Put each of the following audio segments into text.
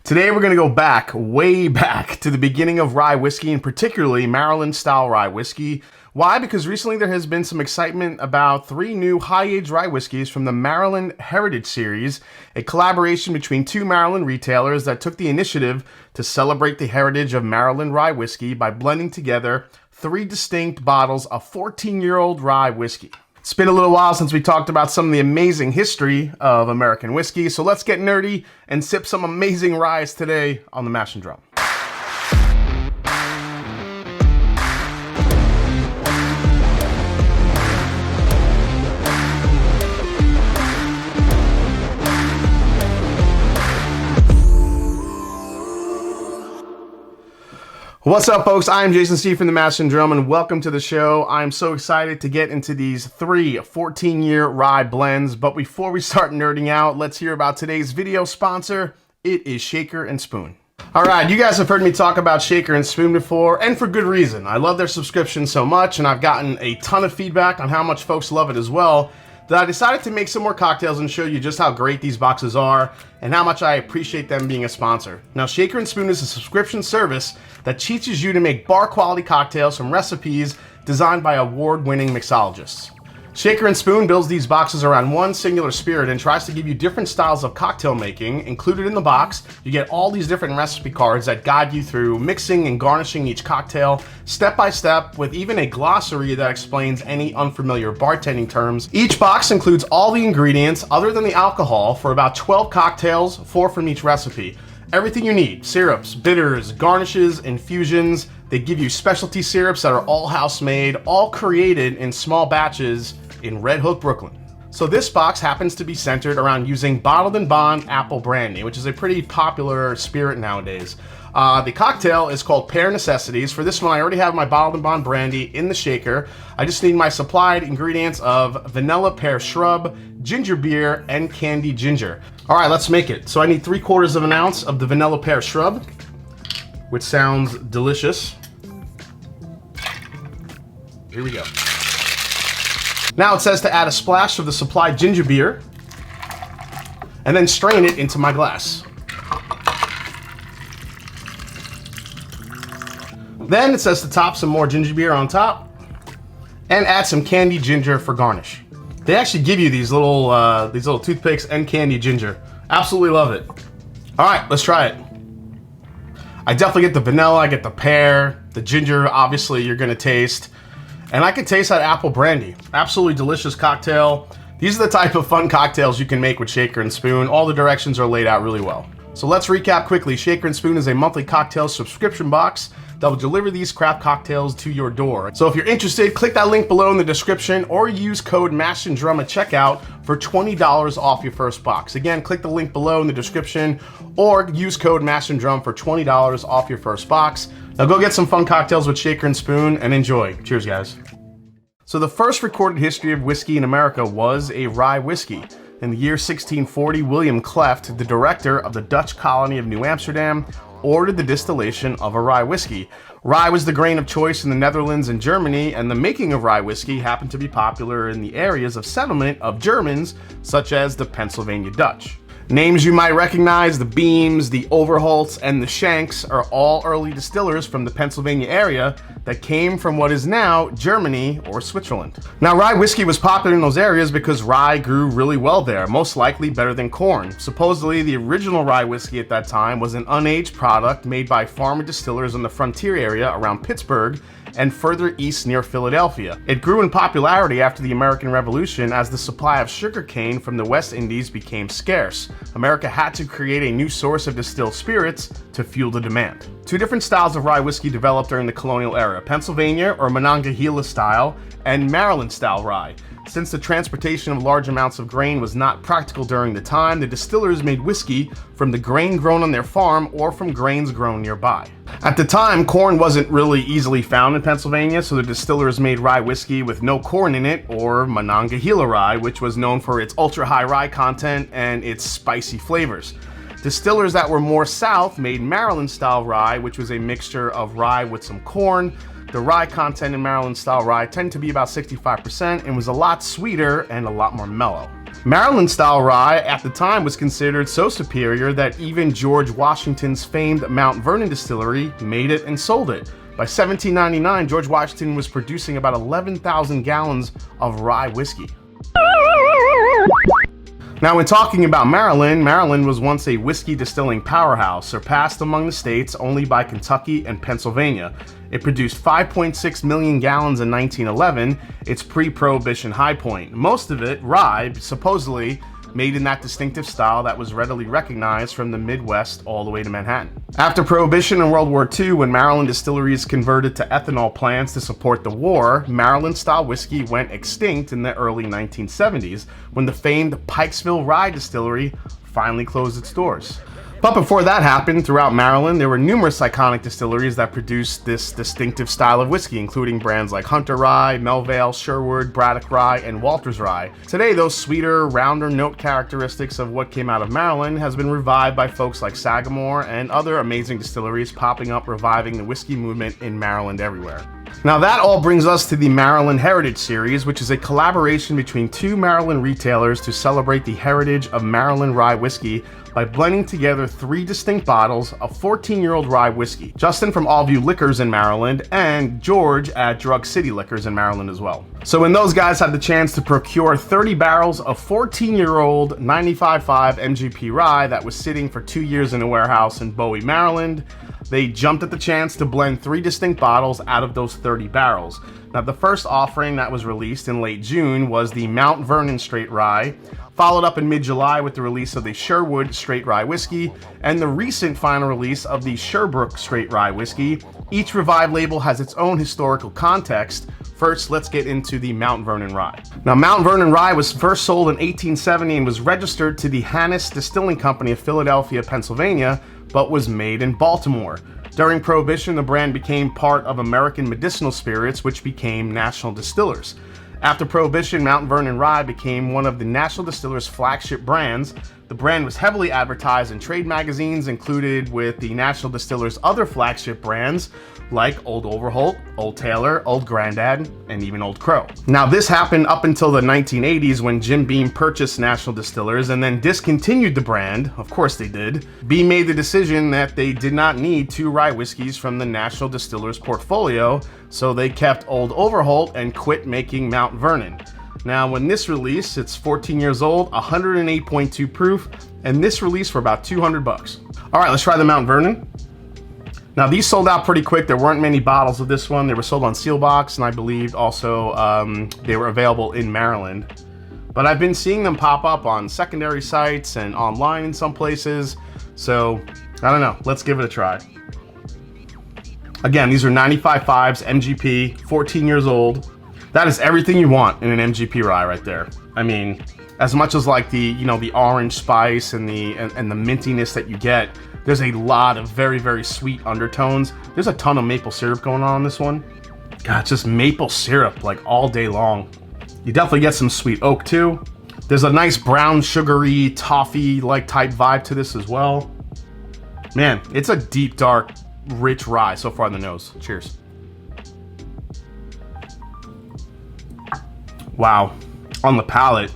Today we're going to go back, way back, to the beginning of rye whiskey, and particularly Maryland-style rye whiskey. Why? Because recently there has been some excitement about 3 new high-aged rye whiskeys from the Maryland Heritage Series, a collaboration between 2 Maryland retailers that took the initiative to celebrate the heritage of Maryland rye whiskey by blending together 3 distinct bottles of 14-year-old rye whiskey. It's been a little while since we talked about some of the amazing history of American whiskey, so let's get nerdy and sip some amazing ryes today on the Mash and Drum. What's up, folks? I'm Jason C. from the Mash and Drum, and welcome to the show. I'm so excited to get into these 3 14-year rye blends, but before we start nerding out, let's hear about today's video sponsor. It is Shaker and Spoon. All right, you guys have heard me talk about Shaker and Spoon before, and for good reason. I love their subscription so much, and I've gotten a ton of feedback on how much folks love it as well, that I decided to make some more cocktails and show you just how great these boxes are and how much I appreciate them being a sponsor. Now, Shaker and Spoon is a subscription service that teaches you to make bar-quality cocktails from recipes designed by award-winning mixologists. Shaker and Spoon builds these boxes around one singular spirit and tries to give you different styles of cocktail making. Included in the box, you get all these different recipe cards that guide you through mixing and garnishing each cocktail step by step, with even a glossary that explains any unfamiliar bartending terms. Each box includes all the ingredients other than the alcohol for about 12 cocktails, 4 from each recipe. Everything you need: syrups, bitters, garnishes, infusions. They give you specialty syrups that are all house-made, all created in small batches in Red Hook, Brooklyn. So this box happens to be centered around using bottled & bond apple brandy, which is a pretty popular spirit nowadays. The cocktail is called Pear Necessities. For this one, I already have my bottled & bond brandy in the shaker. I just need my supplied ingredients of vanilla pear shrub, ginger beer, and candied ginger. All right, let's make it. So I need 3/4 of an ounce of the vanilla pear shrub, which sounds delicious. Here we go. Now it says to add a splash of the supplied ginger beer and then strain it into my glass. Then it says to top some more ginger beer on top and add some candied ginger for garnish. They actually give you these little toothpicks and candied ginger. Absolutely love it. All right, let's try it. I definitely get the vanilla, I get the pear, the ginger, obviously you're gonna taste. And I can taste that apple brandy. Absolutely delicious cocktail. These are the type of fun cocktails you can make with Shaker and Spoon. All the directions are laid out really well. So let's recap quickly. Shaker and Spoon is a monthly cocktail subscription box that will deliver these craft cocktails to your door. So if you're interested, click that link below in the description or use code MASHANDDRUM at checkout for $20 off your first box. Again, click the link below in the description or use code MASHANDDRUM for $20 off your first box. Now go get some fun cocktails with Shaker and Spoon and enjoy. Cheers, guys. So the first recorded history of whiskey in America was a rye whiskey. In the year 1640, William Cleft, the director of the Dutch colony of New Amsterdam, ordered the distillation of a rye whiskey. Rye was the grain of choice in the Netherlands and Germany, and the making of rye whiskey happened to be popular in the areas of settlement of Germans, such as the Pennsylvania Dutch. Names you might recognize: the Beams, the Overholts, and the Shanks are all early distillers from the Pennsylvania area that came from what is now Germany or Switzerland. Now, rye whiskey was popular in those areas because rye grew really well there, most likely better than corn. Supposedly, the original rye whiskey at that time was an unaged product made by farmer distillers in the frontier area around Pittsburgh and further east near Philadelphia. It grew in popularity after the American Revolution as the supply of sugar cane from the West Indies became scarce. America had to create a new source of distilled spirits to fuel the demand. 2 different styles of rye whiskey developed during the colonial era: Pennsylvania or Monongahela style and Maryland style rye. Since the transportation of large amounts of grain was not practical during the time, the distillers made whiskey from the grain grown on their farm or from grains grown nearby. At the time, corn wasn't really easily found in Pennsylvania, so the distillers made rye whiskey with no corn in it, or Monongahela rye, which was known for its ultra-high rye content and its spicy flavors. Distillers that were more south made Maryland-style rye, which was a mixture of rye with some corn. The rye content in Maryland-style rye tended to be about 65% and was a lot sweeter and a lot more mellow. Maryland style rye at the time was considered so superior that even George Washington's famed Mount Vernon distillery made it and sold it. By 1799, George Washington was producing about 11,000 gallons of rye whiskey. Now, when talking about Maryland, Maryland was once a whiskey distilling powerhouse, surpassed among the states only by Kentucky and Pennsylvania. It produced 5.6 million gallons in 1911, its pre-prohibition high point. Most of it, rye, supposedly made in that distinctive style that was readily recognized from the Midwest all the way to Manhattan. After Prohibition in World War II, when Maryland distilleries converted to ethanol plants to support the war, Maryland-style whiskey went extinct in the early 1970s, when the famed Pikesville Rye Distillery finally closed its doors. But before that happened, throughout Maryland, there were numerous iconic distilleries that produced this distinctive style of whiskey, including brands like Hunter Rye, Melvale, Sherwood, Braddock Rye, and Walters Rye. Today, those sweeter, rounder note characteristics of what came out of Maryland has been revived by folks like Sagamore and other amazing distilleries popping up, reviving the whiskey movement in Maryland everywhere. Now that all brings us to the Maryland Heritage Series, which is a collaboration between two Maryland retailers to celebrate the heritage of Maryland Rye Whiskey by blending together 3 distinct bottles of 14-year-old rye whiskey. Justin from Allview Liquors in Maryland and George at Drug City Liquors in Maryland as well. So when those guys had the chance to procure 30 barrels of 14-year-old 95.5 MGP rye that was sitting for 2 years in a warehouse in Bowie, Maryland, they jumped at the chance to blend 3 distinct bottles out of those 30 barrels. Now, the first offering that was released in late June was the Mount Vernon Straight Rye, followed up in mid-July with the release of the Sherwood Straight Rye Whiskey, and the recent final release of the Sherbrook Straight Rye Whiskey. Each revived label has its own historical context. First, let's get into the Mount Vernon Rye. Now, Mount Vernon Rye was first sold in 1870 and was registered to the Hannis Distilling Company of Philadelphia, Pennsylvania, but was made in Baltimore. During Prohibition, the brand became part of American Medicinal Spirits, which became National Distillers. After Prohibition, Mount Vernon Rye became one of the National Distillers' flagship brands. The brand was heavily advertised in trade magazines, included with the National Distillers' other flagship brands like Old Overholt, Old Taylor, Old Grandad, and even Old Crow. Now, this happened up until the 1980s when Jim Beam purchased National Distillers and then discontinued the brand. Of course they did. Beam made the decision that they did not need 2 rye whiskeys from the National Distillers portfolio, so they kept Old Overholt and quit making Mount Vernon. Now, when this release, it's 14 years old, 108.2 proof, and this release for about $200. All right, let's try the Mount Vernon. Now, these sold out pretty quick. There weren't many bottles of this one. They were sold on Sealbox, and I believe also they were available in Maryland. But I've been seeing them pop up on secondary sites and online in some places. So, I don't know. Let's give it a try. Again, these are 95.5s, MGP, 14 years old. That is everything you want in an MGP rye right there. I mean, as much as like the, the orange spice and the mintiness that you get, there's a lot of very, very sweet undertones. There's a ton of maple syrup going on in this one. God, it's just maple syrup like all day long. You definitely get some sweet oak too. There's a nice brown, sugary, toffee-like type vibe to this as well. Man, it's a deep, dark, rich rye so far in the nose. Cheers. Wow, on the palate,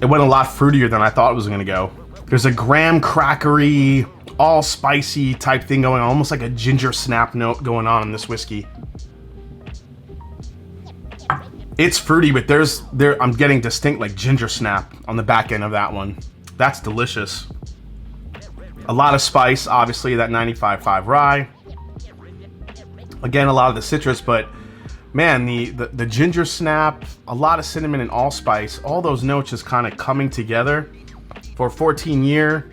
it went a lot fruitier than I thought it was gonna go. There's a graham crackery, all spicy type thing going on, almost like a ginger snap note going on in this whiskey. It's fruity, but I'm getting distinct like ginger snap on the back end of that one. That's delicious. A lot of spice, obviously, that 95.5 rye. Again, a lot of the citrus, but man, the ginger snap, a lot of cinnamon and allspice, all those notes just kind of coming together for a 14-year.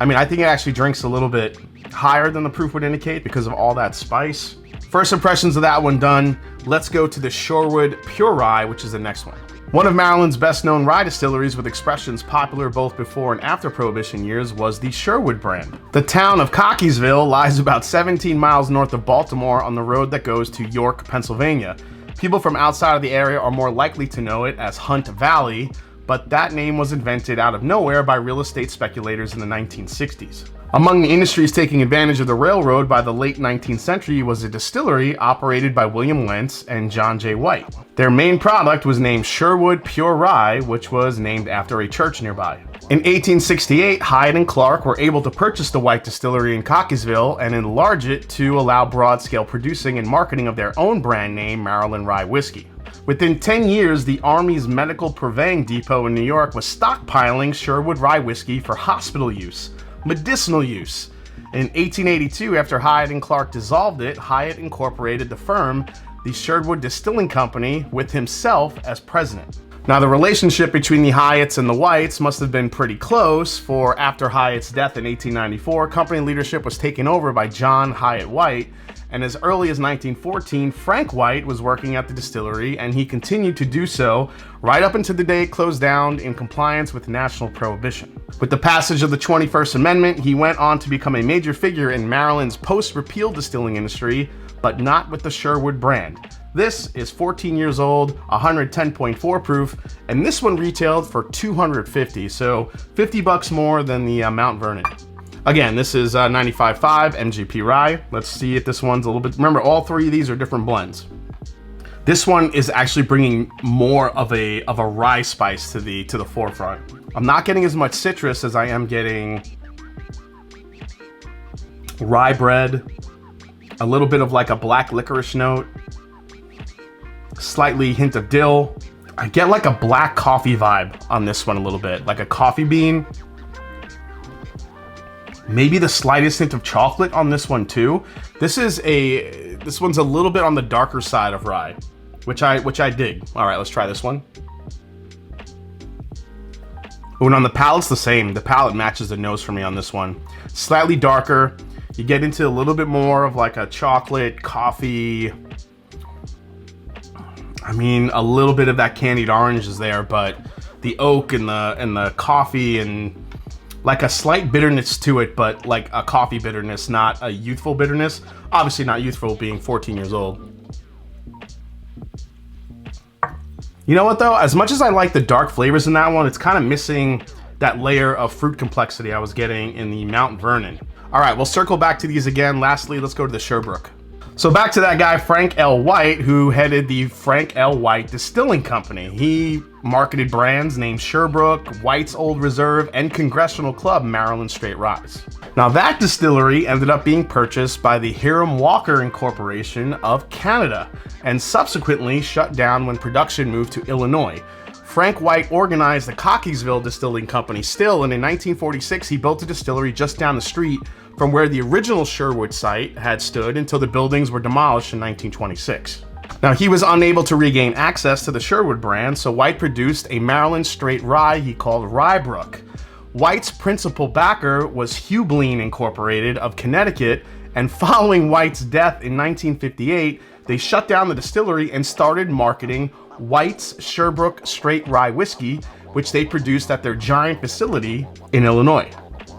I mean, I think it actually drinks a little bit higher than the proof would indicate because of all that spice. First impressions of that one done. Let's go to the Sherwood Pure Rye, which is the next one. One of Maryland's best-known rye distilleries with expressions popular both before and after Prohibition years was the Sherwood brand. The town of Cockeysville lies about 17 miles north of Baltimore on the road that goes to York, Pennsylvania. People from outside of the area are more likely to know it as Hunt Valley, but that name was invented out of nowhere by real estate speculators in the 1960s. Among the industries taking advantage of the railroad by the late 19th century was a distillery operated by William Wentz and John J. White. Their main product was named Sherwood Pure Rye, which was named after a church nearby. In 1868, Hyatt and Clark were able to purchase the White Distillery in Cockeysville and enlarge it to allow broad-scale producing and marketing of their own brand name, Maryland Rye Whiskey. Within 10 years, the Army's Medical Purveying Depot in New York was stockpiling Sherwood Rye Whiskey for hospital use, medicinal use. In 1882, after Hyatt and Clark dissolved it, Hyatt incorporated the firm, the Sherwood Distilling Company, with himself as president. Now, the relationship between the Hyatts and the Whites must have been pretty close, for after Hyatt's death in 1894, company leadership was taken over by John Hyatt White, and as early as 1914, Frank White was working at the distillery, and he continued to do so right up until the day it closed down in compliance with national prohibition. With the passage of the 21st Amendment, he went on to become a major figure in Maryland's post-repeal distilling industry, but not with the Sherwood brand. This is 14 years old, 110.4 proof, and this one retailed for $250, so $50 more than the Mount Vernon. Again, this is 95.5 MGP rye. Let's see if this one's a little bit. Remember, all three of these are different blends. This one is actually bringing more of a rye spice to the forefront. I'm not getting as much citrus as I am getting rye bread, a little bit of like a black licorice note, slightly hint of dill. I get like a black coffee vibe on this one a little bit, like a coffee bean. Maybe the slightest hint of chocolate on this one too. This one's a little bit on the darker side of rye, which I dig. All right, let's try this one. Oh, and on the palate's the same. The palate matches the nose for me on this one. Slightly darker. You get into a little bit more of like a chocolate, coffee. I mean, a little bit of that candied orange is there, but the oak and the coffee and like a slight bitterness to it, but like a coffee bitterness, not a youthful bitterness. Obviously not youthful being 14 years old. You know what though? As much as I like the dark flavors in that one, it's kind of missing that layer of fruit complexity I was getting in the Mount Vernon. All right, we'll circle back to these again. Lastly, let's go to the Sherbrook. So back to that guy, Frank L. White, who headed the Frank L. White Distilling Company. He marketed brands named Sherbrooke, White's Old Reserve, and Congressional Club Maryland Straight Ryes. Now that distillery ended up being purchased by the Hiram Walker Incorporation of Canada, and subsequently shut down when production moved to Illinois. Frank White organized the Cockeysville Distilling Company still, and in 1946 he built a distillery just down the street from where the original Sherwood site had stood until the buildings were demolished in 1926. Now, he was unable to regain access to the Sherwood brand, so White produced a Maryland straight rye he called Ryebrook. White's principal backer was Hubline Incorporated of Connecticut, and following White's death in 1958, they shut down the distillery and started marketing White's Sherbrook Straight Rye Whiskey, which they produced at their giant facility in Illinois.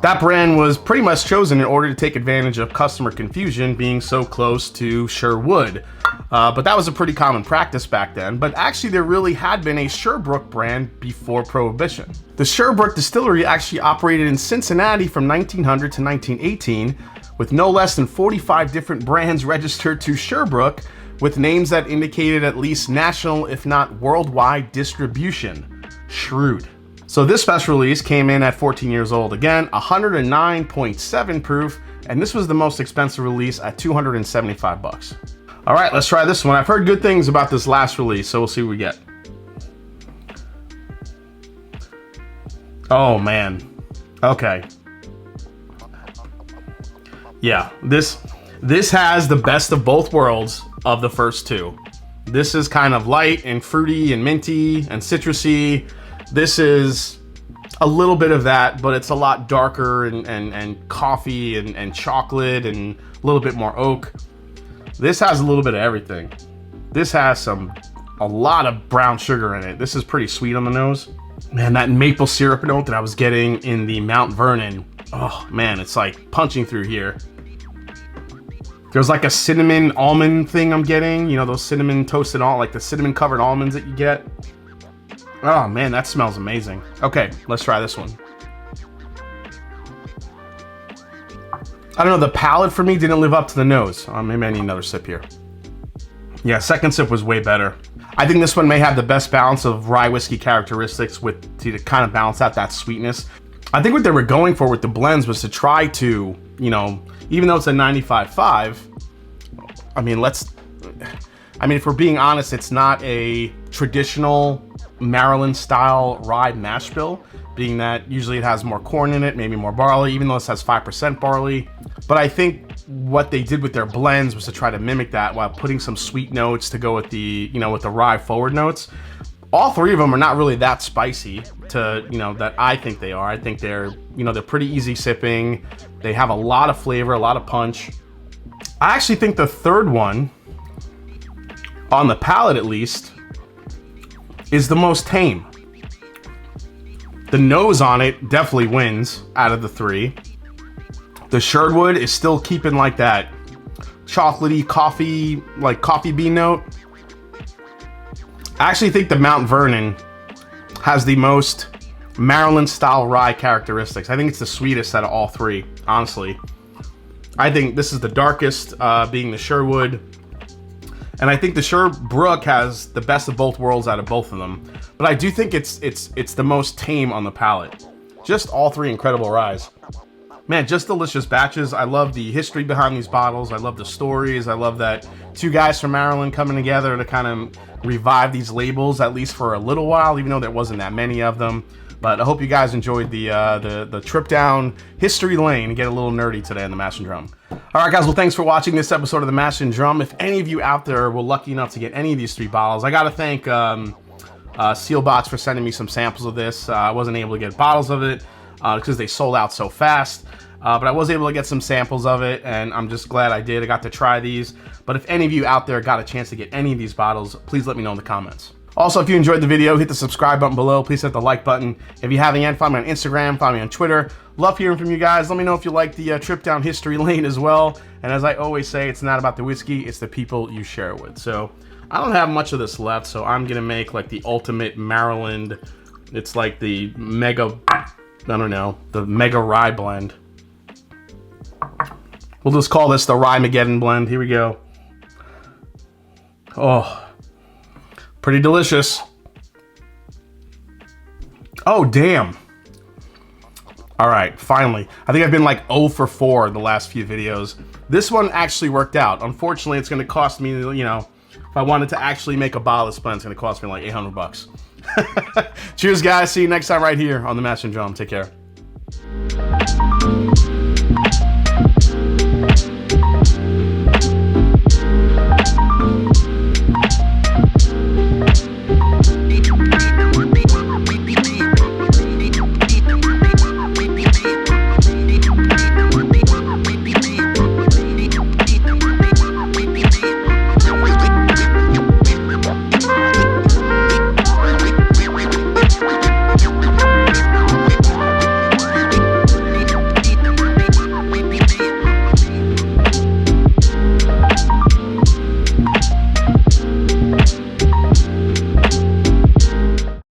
That brand was pretty much chosen in order to take advantage of customer confusion being so close to Sherwood. But that was a pretty common practice back then. But actually there really had been a Sherbrook brand before Prohibition. The Sherbrook distillery actually operated in Cincinnati from 1900 to 1918 with no less than 45 different brands registered to Sherbrooke with names that indicated at least national, if not worldwide distribution. Shrewd. So this special release came in at 14 years old. Again, 109.7 proof, and this was the most expensive release at $275. All right, let's try this one. I've heard good things about this last release, so we'll see what we get. Oh man. Okay. Yeah, this has the best of both worlds of the first two. This is kind of light and fruity and minty and citrusy. This is a little bit of that, but it's a lot darker and coffee and chocolate and a little bit more oak. This has a little bit of everything. This has a lot of brown sugar in it. This is pretty sweet on the nose. Man, that maple syrup note that I was getting in the Mount Vernon. Oh man, it's like punching through here. There's like a cinnamon almond thing I'm getting. You know, those cinnamon toasted like the cinnamon covered almonds that you get. Oh man, that smells amazing. Okay, let's try this one. I don't know, the palate for me didn't live up to the nose. Maybe I need another sip here. Yeah, second sip was way better. I think this one may have the best balance of rye whiskey characteristics to kind of balance out that sweetness. I think what they were going for with the blends was to try to, you know, even though it's a 95.5, I mean, if we're being honest, it's not a traditional Maryland style rye mash bill, being that usually it has more corn in it, maybe more barley, even though this has 5% barley. But I think what they did with their blends was to try to mimic that while putting some sweet notes to go with the, you know, with the rye forward notes. All three of them are not really that spicy to, you know, that I think they are. I think they're, you know, they're pretty easy sipping. They have a lot of flavor, a lot of punch. I actually think the third one, on the palate at least, is the most tame. The nose on it definitely wins out of the three. The Sherwood is still keeping like that chocolatey coffee, like coffee bean note. I actually think the Mount Vernon has the most Maryland style rye characteristics. I think it's the sweetest out of all three, honestly. I think this is the darkest, being the Sherwood. And I think the Sherbrook has the best of both worlds out of both of them. But I do think it's the most tame on the palate. Just all three incredible ryes. Man, just delicious batches. I love the history behind these bottles. I love the stories. I love that two guys from Maryland coming together to kind of revive these labels, at least for a little while, even though there wasn't that many of them. But I hope you guys enjoyed the trip down history lane and get a little nerdy today on the Mash and Drum. All right, guys. Well, thanks for watching this episode of the Mash and Drum. If any of you out there were lucky enough to get any of these three bottles, I got to thank Sealbox for sending me some samples of this. I wasn't able to get bottles of it because they sold out so fast. But I was able to get some samples of it, and I'm just glad I did. I got to try these. But if any of you out there got a chance to get any of these bottles, please let me know in the comments. Also, if you enjoyed the video, hit the subscribe button below. Please hit the like button. If you haven't yet, find me on Instagram, find me on Twitter. Love hearing from you guys. Let me know if you like the trip down history lane as well. And as I always say, it's not about the whiskey, it's the people you share with. So I don't have much of this left, so I'm going to make like the ultimate Maryland. It's like the mega, I don't know, the mega rye blend. We'll just call this the Rye-mageddon blend. Here we go. Oh, pretty delicious. Oh, damn. All right, finally. I think I've been like 0 for 4 in the last few videos. This one actually worked out. Unfortunately, it's going to cost me, you know, if I wanted to actually make a bottle of this blend, it's going to cost me like 800 bucks. Cheers, guys. See you next time right here on the Mash and Drum. Take care.